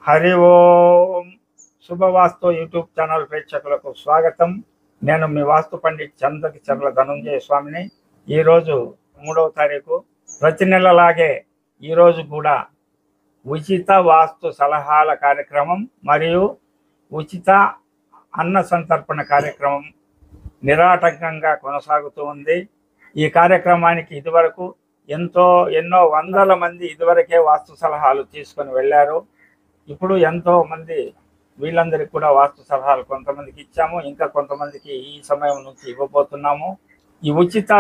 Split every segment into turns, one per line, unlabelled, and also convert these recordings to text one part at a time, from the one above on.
హరి ఓం. శుభవాస్తు YouTube channel ప్రేక్షకులకు స్వాగతం. నేను మీ వాస్తు పండిట్ చంద్రకిచర్ల ధనుంజయ స్వామిని. ఈరోజు 3వ తారీఖు. ప్రతి నెలలాగే ఈరోజు కూడా ఉచిత వాస్తు సలహాల కార్యక్రమం మరియు ఉచిత అన్న సంతర్పణ కార్యక్రమం నిరాటంకంగా కొనసాగుతూ ఉంది. ఈ కార్యక్రమానికి ఇదివరకు ఎన్నో వందల మంది ఇదివరకే వాస్తు సలహాలు తీసుకొని వెళ్ళారు. ఇప్పుడు ఎంతో మంది వీళ్ళందరికీ కూడా వాస్తు సలహాలు కొంతమందికి ఇచ్చాము, ఇంకా కొంతమందికి ఈ సమయం నుంచి ఇవ్వబోతున్నాము. ఈ ఉచిత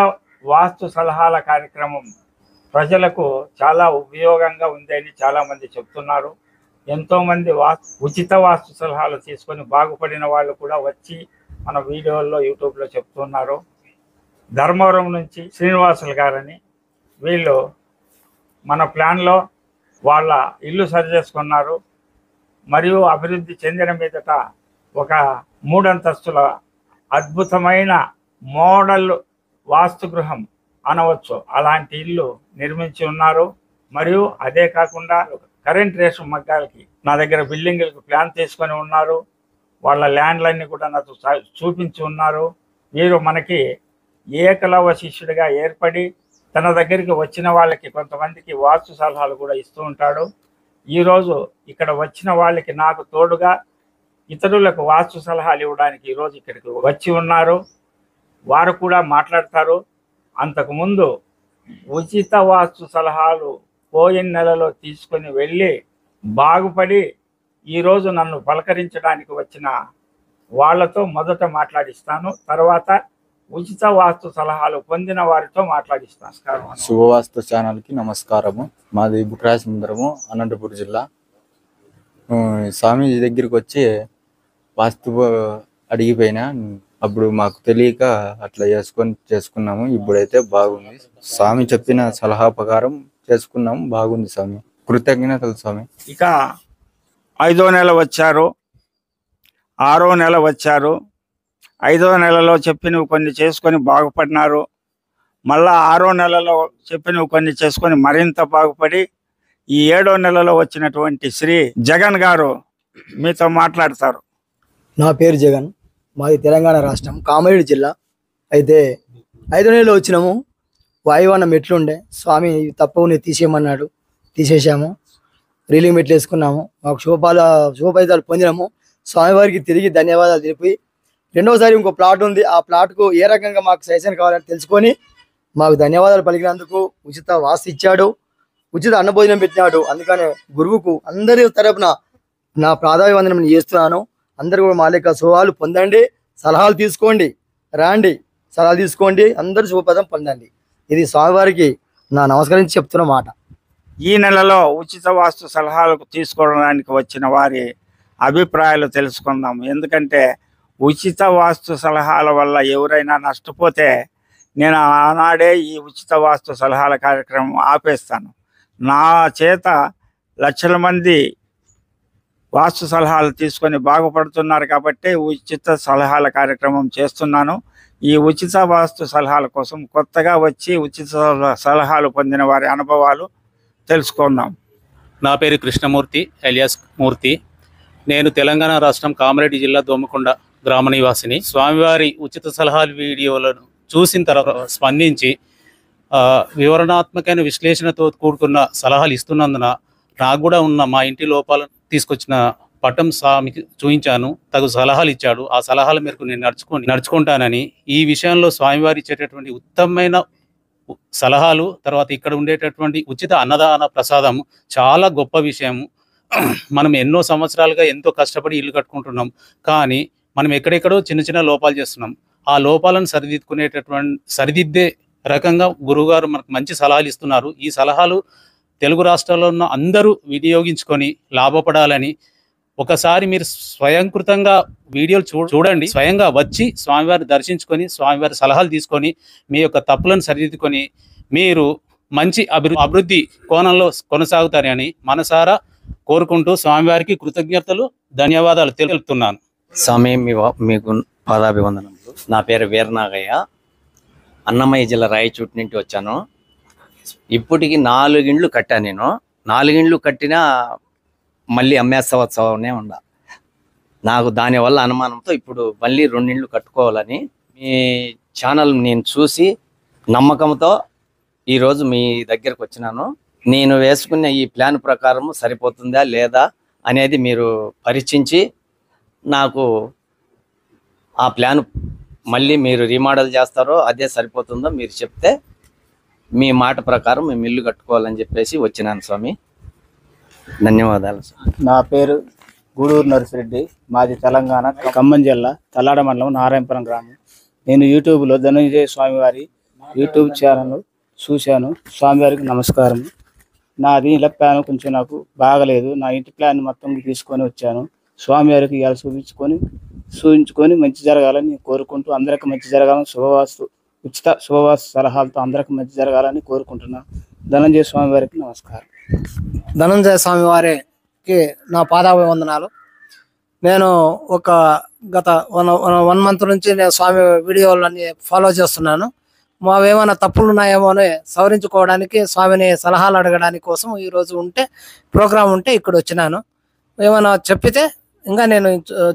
వాస్తు సలహాల కార్యక్రమం ప్రజలకు చాలా ఉపయోగంగా ఉందని చాలామంది చెప్తున్నారు. ఎంతోమంది ఉచిత వాస్తు సలహాలు తీసుకొని బాగుపడిన వాళ్ళు కూడా వచ్చి మన వీడియోల్లో యూట్యూబ్లో చెప్తున్నారు. ధర్మవరం నుంచి శ్రీనివాసులు గారని, వీళ్ళు మన ప్లాన్లో వాళ్ళ ఇల్లు సరి చేసుకున్నారు. మరియు అభివృద్ధి చెందిన మీదట ఒక 3 అంతస్తుల అద్భుతమైన మోడల్ వాస్తుగృహం అనవచ్చు అలాంటి ఇల్లు నిర్మించి ఉన్నారు. మరియు అదే కాకుండా కరెంట్ రేషన్ మగ్గాలకి నా దగ్గర బిల్డింగ్లకు ప్లాన్ తీసుకొని ఉన్నారు. వాళ్ళ ల్యాండ్లన్నీ కూడా నాకు చూపించి ఉన్నారు. వీరు మనకి ఏకలవ్య శిష్యుడిగా ఏర్పడి తన దగ్గరికి వచ్చిన వాళ్ళకి కొంతమందికి వాస్తు సలహాలు కూడా ఇస్తూ ఉంటాడు. ఈరోజు ఇక్కడ వచ్చిన వాళ్ళకి నాకు తోడుగా ఇతరులకు వాస్తు సలహాలు ఇవ్వడానికి ఈరోజు ఇక్కడికి వచ్చి ఉన్నారు. వారు కూడా మాట్లాడతారు. అంతకుముందు ఉచిత వాస్తు సలహాలు పోయిన నెలలో తీసుకొని వెళ్ళి బాగుపడి ఈరోజు నన్ను పలకరించడానికి వచ్చిన వాళ్ళతో మొదట మాట్లాడిస్తాను. తర్వాత ఉచిత వాస్తు సలహాలు పొందిన వారితో మాట్లాడిస్తాను.
శుభవాస్తు ఛానల్కి నమస్కారము. మాది బుక్రాయసముద్రము, అనంతపురం జిల్లా. స్వామీజీ దగ్గరికి వచ్చి వాస్తు అడిగిపోయినా, అప్పుడు మాకు తెలియక అట్లా చేసుకున్నాము. ఇప్పుడైతే బాగుంది. స్వామి చెప్పిన సలహా ప్రకారం చేసుకున్నాము. బాగుంది స్వామి. కృతజ్ఞతలు స్వామి.
ఇక 5వ నెల వచ్చారు, 6వ నెల వచ్చారు. 5వ నెలలో చెప్పినవి కొన్ని చేసుకొని బాగుపడినారు. మళ్ళా 6వ నెలలో చెప్పినవి కొన్ని చేసుకొని మరింత బాగుపడి ఈ 7వ నెలలో వచ్చినటువంటి శ్రీ జగన్ గారు మీతో మాట్లాడతారు.
నా పేరు జగన్, మాది తెలంగాణ రాష్ట్రం, కామారెడ్డి జిల్లా. అయితే 5వ నెలలో వచ్చినాము. వాయువన్న మెట్లు ఉండే, స్వామి తప్పకుండా తీసేయమన్నాడు, తీసేసాము. రీలింగ్ మెట్లు వేసుకున్నాము. మాకు శుభ ఫలితాలు పొందినాము. స్వామివారికి తిరిగి ధన్యవాదాలు తెలిపి, రెండవసారి ఇంకో ప్లాట్ ఉంది, ఆ ప్లాట్కు ఏ రకంగా మాకు సజెషన్ కావాలని తెలుసుకొని మాకు ధన్యవాదాలు పలికినందుకు ఉచిత వాస్తు ఇచ్చాడు, ఉచిత అన్నభోజనం పెట్టినాడు. అందుకనే గురువుకు అందరి తరపున నా ప్రాధాన్యవందనం చేస్తున్నాను. అందరూ కూడా మా లెక్క శుభాలు పొందండి, సలహాలు తీసుకోండి, రాండి, సలహాలు తీసుకోండి, అందరూ శుభపదం పొందండి. ఇది స్వామివారికి నా నమస్కరించి చెప్తున్న మాట.
ఈ నెలలో ఉచిత వాస్తు సలహాలకు తీసుకోవడానికి వచ్చిన వారి అభిప్రాయాలు తెలుసుకుందాం. ఎందుకంటే ఉచిత వాస్తు సలహాల వల్ల ఎవరైనా నష్టపోతే నేను ఆనాడే ఈ ఉచిత వాస్తు సలహాల కార్యక్రమం ఆపేస్తాను. నా చేత లక్షల మంది వాస్తు సలహాలు తీసుకొని బాగుపడుతున్నారు కాబట్టి ఉచిత సలహాల కార్యక్రమం చేస్తున్నాను. ఈ ఉచిత వాస్తు సలహాల కోసం కొత్తగా వచ్చి ఉచిత సలహాలు పొందిన వారి అనుభవాలు తెలుసుకుందాం.
నా పేరు కృష్ణమూర్తి ఎలియాస్ మూర్తి. నేను తెలంగాణ రాష్ట్రం కామారెడ్డి జిల్లా దోమకొండ గ్రామ నివాసిని. స్వామివారి ఉచిత సలహాల వీడియోలను చూసిన తర్వాత స్పందించి వివరణాత్మకమైన విశ్లేషణతో కూడుకున్న సలహాలు ఇస్తున్నందున నాకు కూడా ఉన్న మా ఇంటి లోపాలను తీసుకొచ్చిన పటం స్వామికి చూపించాను. తగు సలహాలు ఇచ్చాడు. ఆ సలహాల మేరకు నేను నడుచుకుంటానని, ఈ విషయంలో స్వామివారి ఇచ్చేటటువంటి ఉత్తమమైన సలహాలు, తర్వాత ఇక్కడ ఉండేటటువంటి ఉచిత అన్నదాన ప్రసాదం చాలా గొప్ప విషయము. మనం ఎన్నో సంవత్సరాలుగా ఎంతో కష్టపడి ఇల్లు కట్టుకుంటున్నాం, కానీ మనం ఎక్కడెక్కడో చిన్న చిన్న లోపాలు చేస్తున్నాం. ఆ లోపాలను సరిదిద్దే రకంగా గురువుగారు మనకు మంచి సలహాలు ఇస్తున్నారు. ఈ సలహాలు తెలుగు రాష్ట్రాల్లో ఉన్న అందరూ వినియోగించుకొని లాభపడాలని, ఒకసారి మీరు స్వయంకృతంగా వీడియోలు చూడండి. స్వయంగా వచ్చి స్వామివారిని దర్శించుకొని స్వామివారి సలహాలు తీసుకొని మీ యొక్క తప్పులను సరిదిద్దుకొని మీరు మంచి అభివృద్ధి కోణంలో కొనసాగుతారని మనసారా కోరుకుంటూ స్వామివారికి కృతజ్ఞతలు, ధన్యవాదాలు తెలుపుతున్నాను.
స్వామి మీకు పాదాభివందనములు. నా పేరు వీరనాగయ్య, అన్నమయ్య జిల్లా రాయచూటి నుండి వచ్చాను. ఇప్పటికి 4 ఇండ్లు కట్టాను నేను. 4 ఇండ్లు కట్టినా మళ్ళీ అమ్మేస్తవనే ఉండ. నాకు దానివల్ల అనుమానంతో ఇప్పుడు మళ్ళీ 2 ఇళ్ళు కట్టుకోవాలని మీ ఛానల్ నేను చూసి నమ్మకంతో ఈరోజు మీ దగ్గరకు వచ్చినాను. నేను వేసుకున్న ఈ ప్లాన్ ప్రకారం సరిపోతుందా లేదా అనేది మీరు పరీక్షించి నాకు ఆ ప్లాన్ మళ్ళీ మీరు రీమోడల్ చేస్తారో అదే సరిపోతుందో మీరు చెప్తే మీ మాట ప్రకారం మేము ఇల్లు కట్టుకోవాలని చెప్పేసి వచ్చినాను స్వామి. ధన్యవాదాలు స్వామి.
నా పేరు గూడూరు నర్సిరెడ్డి, మాది తెలంగాణ ఖమ్మం జిల్లా తల్లాడ మండలం నారాయణపురం గ్రామం. నేను యూట్యూబ్లో ధనంజయ స్వామివారి యూట్యూబ్ ఛానల్ చూశాను. స్వామివారికి నమస్కారం. నాది ఇలా ప్లాన్ కొంచెం నాకు బాగలేదు. నా ఇంటి ప్లాన్ మొత్తం తీసుకొని వచ్చాను. స్వామివారికి ఇవాళ చూపించుకొని మంచి జరగాలని కోరుకుంటూ అందరికి మంచి జరగాలని ఉచిత శుభవాస్తు సలహాలతో అందరికి మంచి జరగాలని కోరుకుంటున్నాను. ధనంజయ స్వామివారికి నమస్కారం.
ధనంజయ స్వామి వారికి నా పాదాభివందనాలు. నేను ఒక గత 1 మంత్ నుంచి నేను స్వామి వీడియోలన్నీ ఫాలో చేస్తున్నాను. మావేమైనా తప్పులు ఉన్నాయేమో అని సవరించుకోవడానికి స్వామిని సలహాలు అడగడానికి కోసం ఈరోజు ప్రోగ్రాం ఉంటే ఇక్కడ వచ్చినాను. ఏమైనా చెప్పితే ఇంకా నేను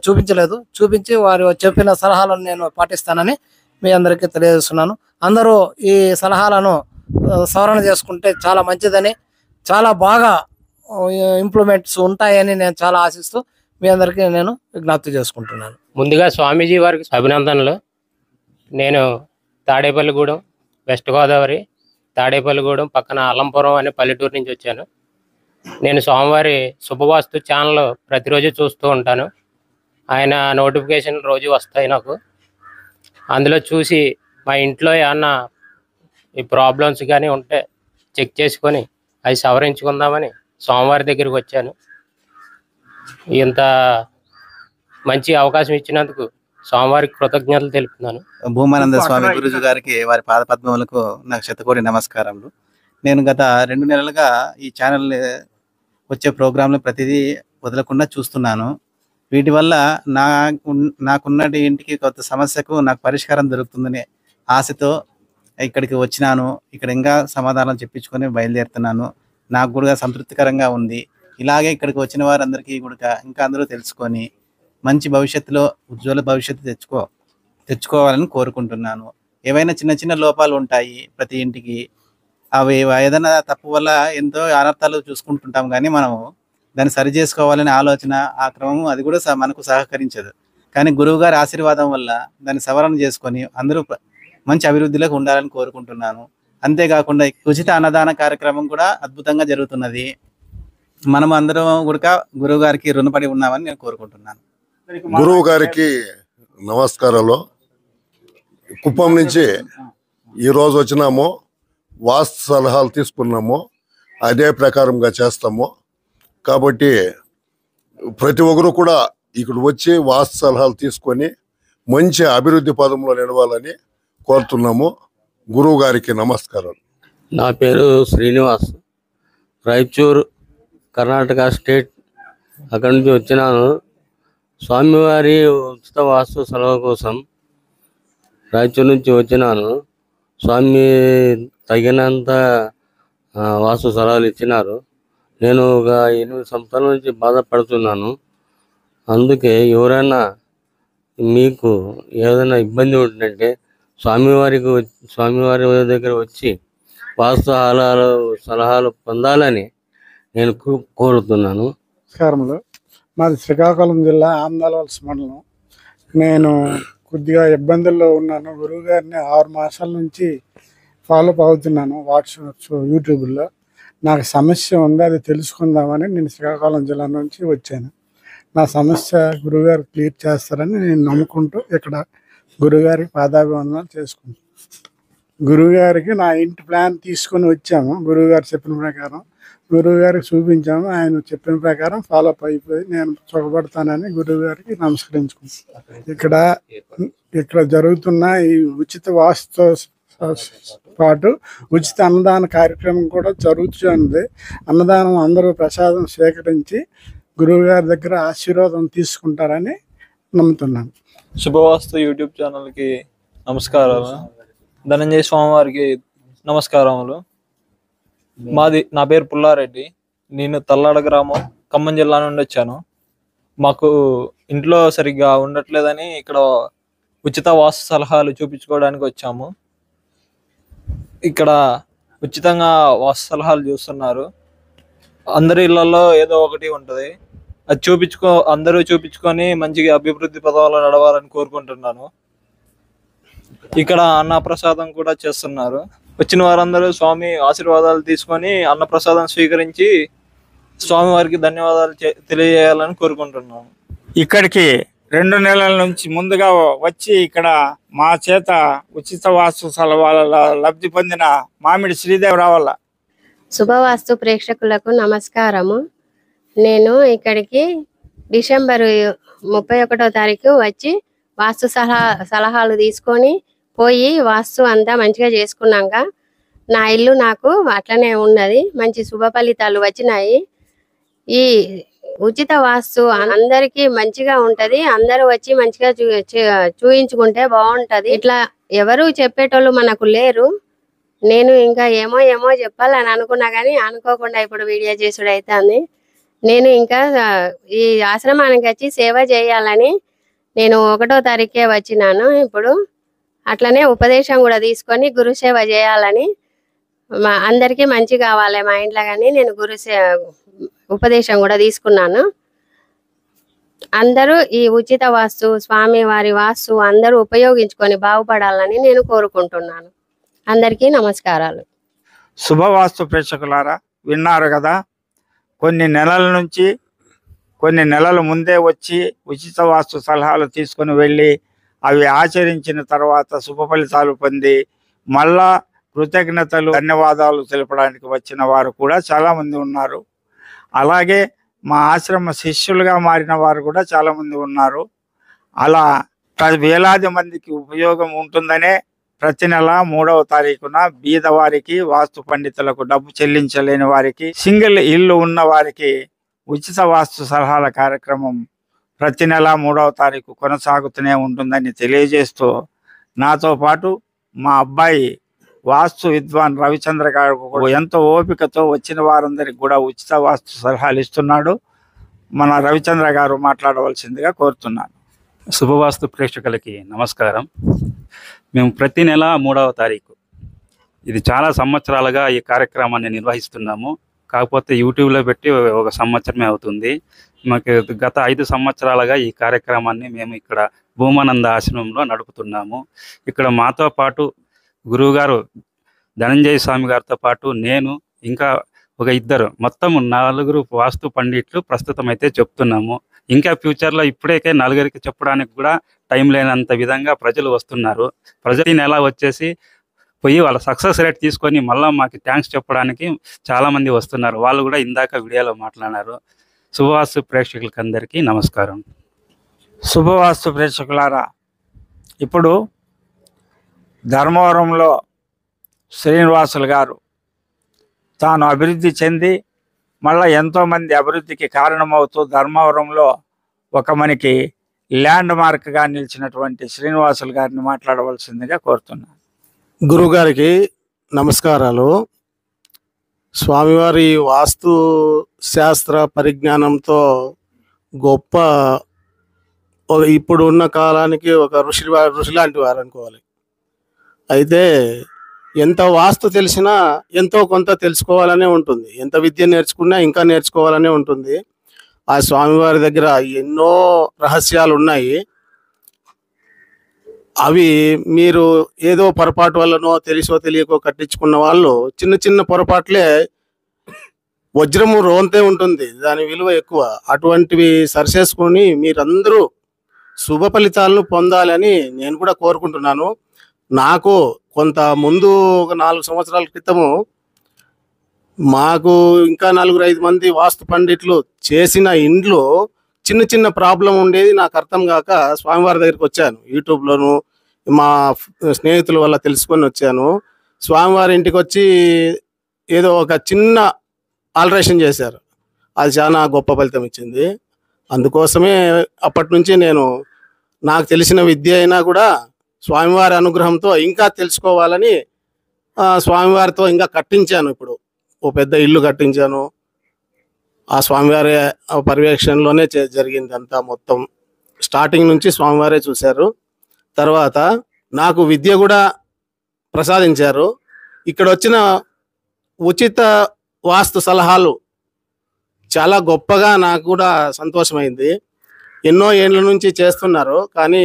చూపించలేదు. చూపించి వారు చెప్పిన సలహాలను నేను పాటిస్తానని మీ అందరికీ తెలియజేస్తున్నాను. అందరూ ఈ సలహాలను సవరణ చేసుకుంటే చాలా మంచిదని, చాలా బాగా ఇంప్లిమెంట్స్ ఉంటాయని నేను చాలా ఆశిస్తూ మీ అందరికీ నేను విజ్ఞప్తి చేసుకుంటున్నాను.
ముందుగా స్వామీజీ వారికి అభినందనలు. నేను తాడేపల్లిగూడెం, వెస్ట్ గోదావరి తాడేపల్లిగూడెం పక్కన అల్లంపురం అనే పల్లెటూరు నుంచి వచ్చాను. నేను స్వామివారి శుభవాస్తు ఛానల్ ప్రతిరోజు చూస్తూ ఉంటాను. ఆయన నోటిఫికేషన్ రోజు వస్తాయి నాకు. అందులో చూసి మా ఇంట్లో ఏమన్నా ఈ ప్రాబ్లమ్స్ కానీ ఉంటే చెక్ చేసుకొని అవి సవరించుకుందామని స్వామివారి దగ్గరికి వచ్చాను. ఇంత మంచి అవకాశం ఇచ్చినందుకు స్వామివారికి కృతజ్ఞతలు తెలుపుతున్నాను.
భూమానంద స్వామి గురుజు గారికి వారి పాదపద్మములకు నాకు శతకోటి నమస్కారములు. నేను గత 2 నెలలుగా ఈ ఛానల్ వచ్చే ప్రోగ్రాంలు ప్రతిదీ వదలకుండా చూస్తున్నాను. వీటి వల్ల నాకున్నటి ఇంటికి కొత్త సమస్యకు నాకు పరిష్కారం దొరుకుతుందనే ఆశతో ఇక్కడికి వచ్చినాను. ఇక్కడ ఇంకా సమాధానం చెప్పించుకొని బయలుదేరుతున్నాను. నాకు కూడా సంతృప్తికరంగా ఉంది. ఇలాగే ఇక్కడికి వచ్చిన వారందరికీ కూడా ఇంకా అందరూ తెలుసుకొని మంచి భవిష్యత్తులో ఉజ్వల భవిష్యత్తు తెచ్చుకోవాలని కోరుకుంటున్నాను. ఏవైనా చిన్న చిన్న లోపాలు ఉంటాయి ప్రతి ఇంటికి. అవి ఏదైనా తప్పు వల్ల ఎంతో అనర్థాలు చూసుకుంటుంటాం, కానీ మనము దాన్ని సరి చేసుకోవాలనే ఆలోచన, ఆ క్రమం అది కూడా మనకు సహకరించదు. కానీ గురువు గారి ఆశీర్వాదం వల్ల దాన్ని సవరణ చేసుకొని అందరూ మంచి అభివృద్ధిలోకి ఉండాలని కోరుకుంటున్నాను. అంతేకాకుండా ఉచిత అన్నదాన కార్యక్రమం కూడా అద్భుతంగా జరుగుతున్నది. మనం అందరం కూడా గురువు గారికి రుణపడి ఉన్నామని నేను కోరుకుంటున్నాను.
గురువు గారికి నమస్కారాలు. కుప్పం నుంచి ఈరోజు వచ్చినాము, వాస్తు సలహాలు తీసుకున్నాము, అదే ప్రకారంగా చేస్తాము. కాబట్టి ప్రతి ఒక్కరు కూడా ఇక్కడ వచ్చి వాస్తు సలహాలు తీసుకొని మంచి అభివృద్ధి పదంలో నడవాలని కోరుతున్నాము. గురువు గారికి నమస్కారాలు.
నా పేరు శ్రీనివాస్, రాయచూరు కర్ణాటక స్టేట్. అక్కడి నుంచి వచ్చినాను. స్వామివారి ఉచిత వాస్తు సలహా కోసం రాయచూరు నుంచి వచ్చినాను. స్వామి తగినంత వాస్తు సలహాలు ఇచ్చినారు. నేను ఒక 8 సంవత్సరాల నుంచి బాధపడుతున్నాను. అందుకే ఎవరైనా మీకు ఏదైనా ఇబ్బంది ఉంటుందంటే స్వామివారి దగ్గర వచ్చి వాస్తు సలహాలు పొందాలని నేను కోరుతున్నాను.
నమస్కారములు. మాది శ్రీకాకుళం జిల్లా ఆమదాలవలస మండలం. నేను కొద్దిగా ఇబ్బందుల్లో ఉన్నాను. గురువు గారిని 6 మాసాల నుంచి ఫాలో అవుతున్నాను వాట్సాప్ యూట్యూబ్లో. నాకు సమస్య ఉంది, అది తెలుసుకుందామని నేను శ్రీకాకుళం జిల్లా నుంచి వచ్చాను. నా సమస్య గురువుగారు క్లియర్ చేస్తారని నేను నమ్ముకుంటూ ఇక్కడ గురువుగారికి పాదాభివందనాలు చేసుకుంటాను. గురువుగారికి నా ఇంటి ప్లాన్ తీసుకొని వచ్చాము. గురువుగారు చెప్పిన ప్రకారం గురువుగారికి చూపించాము. ఆయన చెప్పిన ప్రకారం ఫాలో అప్ అయిపోయి నేను సుఖపడతానని గురువుగారికి నమస్కరించుకుంటాను. ఇక్కడ జరుగుతున్న ఈ ఉచిత వాస్తు పాటు ఉచిత అన్నదాన కార్యక్రమం కూడా జరుగుతుంది. అన్నదానం అందరూ ప్రసాదం స్వీకరించి గురువు గారి దగ్గర ఆశీర్వాదం తీసుకుంటారని నమ్ముతున్నాను.
శుభవాస్తు యూట్యూబ్ ఛానల్కి నమస్కారాలు. ధనంజయ స్వామి వారికి నమస్కారములు. నా పేరు పుల్లారెడ్డి. నేను తల్లాడ గ్రామం, ఖమ్మం జిల్లా నుండి వచ్చాను. మాకు ఇంట్లో సరిగ్గా ఉండట్లేదని ఇక్కడ ఉచిత వాస్తు సలహాలు చూపించుకోవడానికి వచ్చాము. ఇక్కడ ఉచితంగా వాస్తు సలహాలు చూస్తున్నారు. అందరి ఇళ్లలో ఏదో ఒకటి ఉంటుంది. అది అందరూ చూపించుకొని మంచిగా అభివృద్ధి పదవులు నడవాలని కోరుకుంటున్నాను. ఇక్కడ అన్నప్రసాదం కూడా చేస్తున్నారు. వచ్చిన వారందరూ స్వామి ఆశీర్వాదాలు తీసుకొని అన్నప్రసాదం స్వీకరించి స్వామి వారికి ధన్యవాదాలు తెలియజేయాలని కోరుకుంటున్నాను.
ఇక్కడికి 2 నెలల నుంచి ముందుగా వచ్చి ఇక్కడ మా చేత ఉచిత వాస్తు సలహాల లబ్ధి పొందిన మామిడి శ్రీదేవరావు.
శుభవాస్తు ప్రేక్షకులకు నమస్కారము. నేను ఇక్కడికి డిసెంబర్ 31వ తారీఖు వచ్చి వాస్తు సలహాలు తీసుకొని పోయి వాస్తు అంతా మంచిగా చేసుకున్నాక నా ఇల్లు నాకు అట్లనే ఉన్నది. మంచి శుభ ఫలితాలు వచ్చినాయి. ఈ ఉచిత వాస్తు అందరికీ మంచిగా ఉంటది. అందరూ వచ్చి మంచిగా చూయించుకుంటే బాగుంటది. ఇట్లా ఎవరు చెప్పేటోళ్ళు మనకు లేరు. నేను ఇంకా ఏమో చెప్పాలని అనుకున్నా కానీ అనుకోకుండా ఇప్పుడు వీడియో చేసుడు అవుతుంది. నేను ఇంకా ఈ ఆశ్రమానికి వచ్చి సేవ చేయాలని నేను 1వ తారీఖే వచ్చినాను. ఇప్పుడు అట్లనే ఉపదేశం కూడా తీసుకొని గురు సేవ చేయాలని అందరికీ మంచి కావాలి మా ఇంట్లో కానీ నేను ఉపదేశం కూడా తీసుకున్నాను. అందరూ ఈ ఉచిత వాస్తు స్వామి వారి వాస్తు అందరూ ఉపయోగించుకొని బాగుపడాలని నేను కోరుకుంటున్నాను. అందరికీ నమస్కారాలు.
శుభవాస్తు ప్రేక్షకులారా, విన్నారు కదా. కొన్ని నెలల నుంచి కొన్ని నెలల ముందే వచ్చి ఉచిత వాస్తు సలహాలు తీసుకొని వెళ్ళి అవి ఆచరించిన తర్వాత శుభ ఫలితాలు పొంది మళ్ళా కృతజ్ఞతలు ధన్యవాదాలు తెలపడానికి వచ్చిన వారు కూడా చాలామంది ఉన్నారు. అలాగే మా ఆశ్రమ శిష్యులుగా మారిన వారు కూడా చాలామంది ఉన్నారు. అలా వేలాది మందికి ఉపయోగం ఉంటుందనే ప్రతి నెల 3వ తారీఖున బీదవారికి, వాస్తు పండితులకు, డబ్బు చెల్లించలేని వారికి, సింగిల్ ఇల్లు ఉన్న వారికి ఉచిత వాస్తు సలహాల కార్యక్రమం ప్రతి నెల 3వ తారీఖు కొనసాగుతూనే ఉంటుందని తెలియజేస్తూ నాతో పాటు మా అబ్బాయి వాస్తు విద్వాన్ రవిచంద్ర గారు ఎంతో ఓపికతో వచ్చిన వారందరికి కూడా ఉచిత వాస్తు సలహాలు ఇస్తున్నాడు. మన రవిచంద్ర గారు మాట్లాడవలసిందిగా కోరుతున్నాను.
శుభవాస్తు ప్రేక్షకులకి నమస్కారం. మేము ప్రతి నెల 3వ తారీఖు ఇది చాలా సంవత్సరాలుగా ఈ కార్యక్రమాన్ని నిర్వహిస్తున్నాము. కాకపోతే యూట్యూబ్లో పెట్టి 1 సంవత్సరమే అవుతుంది. మాకు గత 5 సంవత్సరాలుగా ఈ కార్యక్రమాన్ని మేము ఇక్కడ భూమానంద ఆశ్రమంలో నడుపుతున్నాము. ఇక్కడ మాతో పాటు గురువుగారు ధనంజయ స్వామి గారితో పాటు నేను ఇంకా ఒక 2 మొత్తం 4 వాస్తు పండిట్లు ప్రస్తుతం అయితే చెప్తున్నాము. ఇంకా ఫ్యూచర్లో ఇప్పుడైతే 4కి చెప్పడానికి కూడా టైం లేనంత విధంగా ప్రజలు వస్తున్నారు. ప్రజలు నెల వచ్చేసి పోయి వాళ్ళ సక్సెస్ రేట్ తీసుకొని మళ్ళీ మాకు థ్యాంక్స్ చెప్పడానికి చాలామంది వస్తున్నారు. వాళ్ళు కూడా ఇందాక వీడియోలో మాట్లాడారు. శుభవాస్తు ప్రేక్షకులకి అందరికీ నమస్కారం.
శుభవాస్తు ప్రేక్షకులారా, ఇప్పుడు ధర్మవరంలో శ్రీనివాసులు గారు తాను అభివృద్ధి చెంది మళ్ళీ ఎంతోమంది అభివృద్ధికి కారణమవుతూ ధర్మవరంలో ఒక మనకి ల్యాండ్ మార్క్గా నిలిచినటువంటి శ్రీనివాసులు గారిని మాట్లాడవలసిందిగా కోరుతున్నాను.
గురువుగారికి నమస్కారాలు. స్వామివారి వాస్తు శాస్త్ర పరిజ్ఞానంతో గొప్ప ఇప్పుడు ఉన్న కాలానికి ఒక ఋషి లాంటి వారు అనుకోవాలి. అయితే ఎంత వాస్తు తెలిసినా ఎంతో కొంత తెలుసుకోవాలనే ఉంటుంది. ఎంత విద్య నేర్చుకున్నా ఇంకా నేర్చుకోవాలనే ఉంటుంది. ఆ స్వామివారి దగ్గర ఎన్నో రహస్యాలు ఉన్నాయి. అవి మీరు ఏదో పొరపాటు వల్లనో తెలిసో తెలియకో కట్టించుకున్న వాళ్ళు చిన్న చిన్న పొరపాట్లే వజ్రము రోంతే ఉంటుంది, దాని విలువ ఎక్కువ. అటువంటివి సరిచేసుకొని మీరందరూ శుభ ఫలితాలను పొందాలని నేను కూడా కోరుకుంటున్నాను. నాకు కొంత ముందు ఒక 4 సంవత్సరాల క్రితము మాకు ఇంకా 4-5 మంది వాస్తు పండిట్లు చేసిన ఇండ్లు చిన్న చిన్న ప్రాబ్లం ఉండేది. నాకు అర్థం కాక స్వామివారి దగ్గరికి వచ్చాను. యూట్యూబ్లోను మా స్నేహితుల వల్ల తెలుసుకొని వచ్చాను. స్వామివారి ఇంటికి వచ్చి ఏదో ఒక చిన్న ఆల్టరేషన్ చేశారు. అది చాలా గొప్ప ఫలితం ఇచ్చింది. అందుకోసమే అప్పటి నుంచి నేను నాకు తెలిసిన విద్య అయినా కూడా స్వామివారి అనుగ్రహంతో ఇంకా తెలుసుకోవాలని స్వామివారితో ఇంకా కట్టించాను. ఇప్పుడు ఓ పెద్ద ఇల్లు కట్టించాను. ఆ స్వామివారి పర్యవేక్షణలోనే జరిగింది అంతా. మొత్తం స్టార్టింగ్ నుంచి స్వామివారే చూశారు. తర్వాత నాకు విద్య కూడా ప్రసాదించారు. ఇక్కడ వచ్చిన ఉచిత వాస్తు సలహాలు చాలా గొప్పగా నాకు కూడా సంతోషమైంది. ఎన్నో ఏళ్ళ నుంచి చేస్తున్నారు, కానీ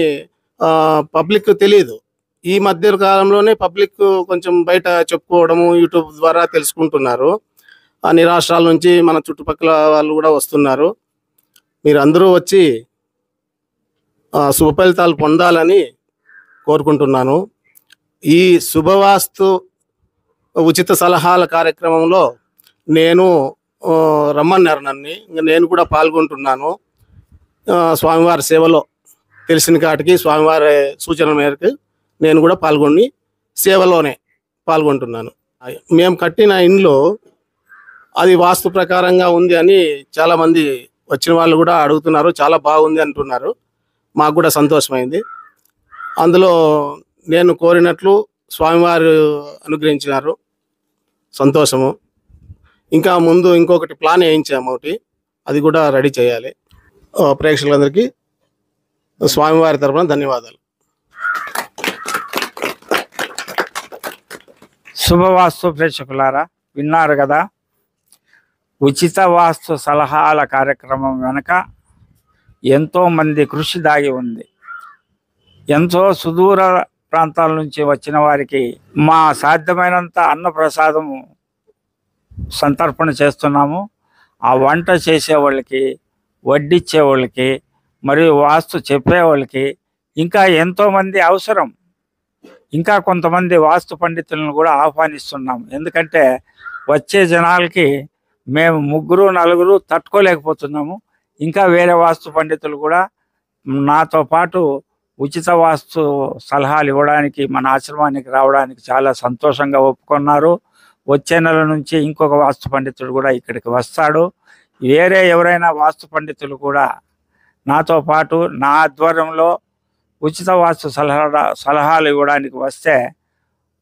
పబ్లిక్ తెలియదు. ఈ మధ్య కాలంలోనే పబ్లిక్ కొంచెం బయట చెప్పుకోవడము, యూట్యూబ్ ద్వారా తెలుసుకుంటున్నారు. అన్ని రాష్ట్రాల నుంచి మన చుట్టుపక్కల వాళ్ళు కూడా వస్తున్నారు. మీరు అందరూ వచ్చి శుభ ఫలితాలు పొందాలని కోరుకుంటున్నాను. ఈ శుభవాస్తు ఉచిత సలహాల కార్యక్రమంలో నేను రమ్మన్నారు నన్ను, నేను కూడా పాల్గొంటున్నాను. స్వామివారి సేవలో తెలిసిన కాటికి స్వామివారి సూచన మేరకు నేను కూడా పాల్గొని సేవలోనే పాల్గొంటున్నాను. మేము కట్టిన ఇండ్లు అది వాస్తు ప్రకారంగా ఉంది అని చాలామంది వచ్చిన వాళ్ళు కూడా అడుగుతున్నారు. చాలా బాగుంది అంటున్నారు. మాకు కూడా సంతోషమైంది. అందులో నేను కోరినట్లు స్వామివారు అనుగ్రహించినారు. సంతోషము. ఇంకా ముందు ఇంకొకటి ప్లాన్ వేయించాము, ఒకటి అది కూడా రెడీ చేయాలి. ప్రేక్షకులందరికీ స్వామివారి తరఫున ధన్యవాదాలు.
శుభవాస్తు ప్రేక్షకులారా, విన్నారు కదా, ఉచిత వాస్తు సలహాల కార్యక్రమం వెనుక ఎంతోమంది కృషి దాగి ఉంది. ఎంతో సుదూర ప్రాంతాల నుంచి వచ్చిన వారికి మా సాధ్యమైనంత అన్నప్రసాదము సంతర్పణ చేస్తున్నాము. ఆ వంట చేసేవాళ్ళకి, వడ్డిచ్చేవాళ్ళకి, మరియు వాస్తు చెప్పేవాళ్ళకి ఇంకా ఎంతోమంది అవసరం. ఇంకా కొంతమంది వాస్తు పండితులను కూడా ఆహ్వానిస్తున్నాం. ఎందుకంటే వచ్చే జనాలకి మేము 3-4 తట్టుకోలేకపోతున్నాము. ఇంకా వేరే వాస్తు పండితులు కూడా నాతో పాటు ఉచిత వాస్తు సలహాలు ఇవ్వడానికి మన ఆశ్రమానికి రావడానికి చాలా సంతోషంగా ఒప్పుకున్నారు. వచ్చే నెల నుంచి ఇంకొక వాస్తు పండితుడు కూడా ఇక్కడికి వస్తాడు. వేరే ఎవరైనా వాస్తు పండితులు కూడా నాతో పాటు నా ఆధ్వర్యంలో ఉచిత వాస్తు సలహాలు ఇవ్వడానికి వస్తే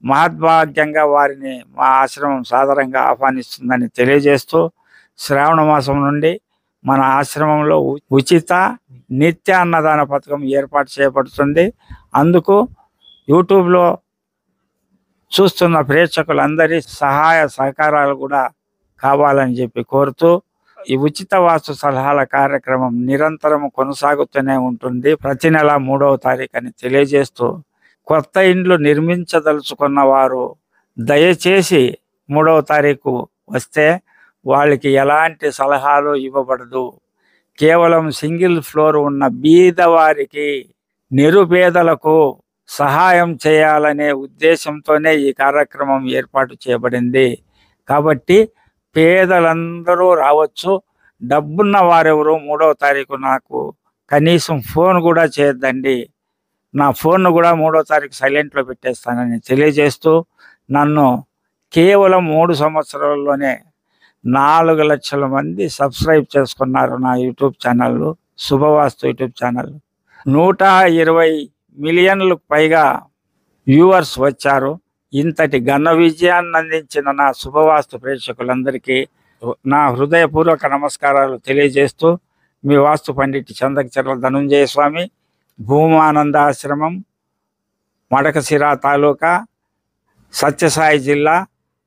మహద్భాగ్యంగా వారిని మా ఆశ్రమం సాదరంగా ఆహ్వానిస్తుందని తెలియజేస్తూ, శ్రావణ మాసం నుండి మన ఆశ్రమంలో ఉచిత నిత్య అన్నదాన పథకం ఏర్పాటు చేయబడుతుంది. అందుకు యూట్యూబ్లో చూస్తున్న ప్రేక్షకులందరి సహాయ సహకారాలు కూడా కావాలని చెప్పి కోరుతూ, ఈ ఉచిత వాస్తు సలహాల కార్యక్రమం నిరంతరం కొనసాగుతూనే ఉంటుంది. ప్రతి నెల 3వ తారీఖు అని తెలియజేస్తూ, కొత్త ఇండ్లు నిర్మించదలుచుకున్న వారు దయచేసి 3వ తారీఖు వస్తే వాళ్ళకి ఎలాంటి సలహాలు ఇవ్వబడదు. కేవలం సింగిల్ ఫ్లోర్ ఉన్న బీదవారికి, నిరుపేదలకు సహాయం చేయాలనే ఉద్దేశంతోనే ఈ కార్యక్రమం ఏర్పాటు చేయబడింది. కాబట్టి పేదలందరూ రావచ్చు. డబ్బున్న వారెవరు 3వ తారీఖు నాకు కనీసం ఫోన్ కూడా చేయొద్దండి. నా ఫోన్ను కూడా 3వ తారీఖు సైలెంట్లో పెట్టేస్తానని తెలియజేస్తూ, నన్ను కేవలం 3 సంవత్సరాల్లోనే 4 లక్షల మంది సబ్స్క్రైబ్ చేసుకున్నారు. నా యూట్యూబ్ ఛానల్, శుభవాస్తు యూట్యూబ్ ఛానల్ 120 మిలియన్లకు పైగా వ్యూవర్స్ వచ్చారు. ఇంతటి ఘన విజయాన్ని అందించిన నా శుభవాస్తు ప్రేక్షకులందరికీ నా హృదయపూర్వక నమస్కారాలు తెలియజేస్తూ, మీ వాస్తు పండిట్ చందకచర్ల ధనుంజయ స్వామి, భూమానంద ఆశ్రమం, మడకశిర తాలూకా, సత్యసాయి జిల్లా,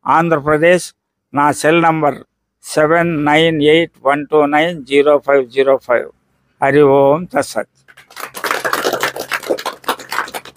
ఆంధ్రప్రదేశ్. నా సెల్ నంబర్ 7981290505. హరి ఓం తత్సత్.